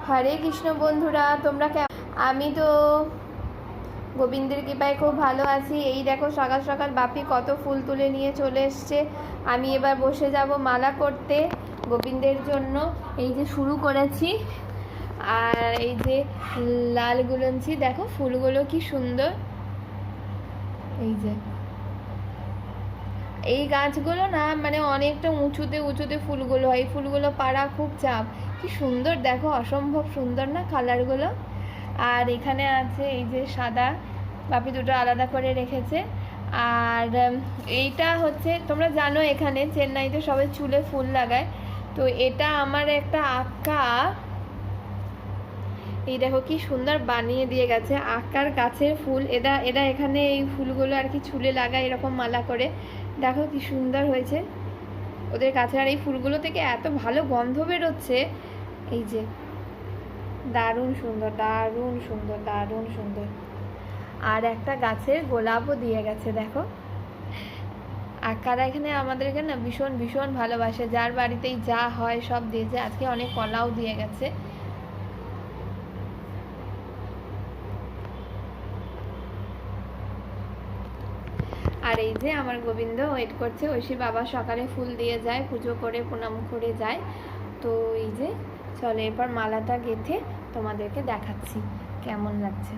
হরে কৃষ্ণ বন্ধুরা, তোমরা আমি তো গোবিন্দের কৃপায় খুব ভালো আছি। এই দেখো সকাল সকাল বাপি কত ফুল তুলে নিয়ে চলে এসছে। আমি এবার বসে যাব মালা করতে গোবিন্দের জন্য। এই যে শুরু করেছি, আর এই যে লাল গুলঞ্চি, দেখো ফুলগুলো কি সুন্দর। এই যে এই গাছগুলো না মানে অনেকটা উঁচুতে উঁচুতে ফুলগুলো হয়, এই ফুলগুলো পাড়া খুব চাপ। কি সুন্দর দেখো, অসম্ভব সুন্দর না কালারগুলো। আর এখানে আছে এই যে সাদা, বাপি দুটো আলাদা করে রেখেছে। আর এইটা হচ্ছে, তোমরা জানো এখানে চেন্নাইতে সবাই চুলে ফুল লাগায়, তো এটা আমার একটা আঁকা। এই দেখো কি সুন্দর বানিয়ে দিয়ে গেছে, আকার গাছের ফুল। এরা এখানে এই ফুলগুলো আর কি চুলে লাগায় এরকম মালা করে। দেখো কি সুন্দর হয়েছে ওদের কাছে। আর এই ফুলগুলো থেকে এত ভালো গন্ধ বেরোচ্ছে, এই যে দারুণ সুন্দর, দারুণ সুন্দর, দারুণ সুন্দর। আর একটা গাছের গোলাপও দিয়ে গেছে দেখো। আকারা এখানে আমাদের এখানে না ভীষণ ভীষণ ভালোবাসে, যার বাড়িতেই যা হয় সব দিয়েছে। আজকে অনেক কলাও দিয়ে গেছে। আর এই যে আমার গোবিন্দ ওয়েট করছে, ঐশী বাবা সকালে ফুল দিয়ে যায়, পুজো করে প্রণাম করে যায়। তো এই যে চলো এরপর মালাটা গেঁথে তোমাদেরকে দেখাচ্ছি কেমন লাগছে।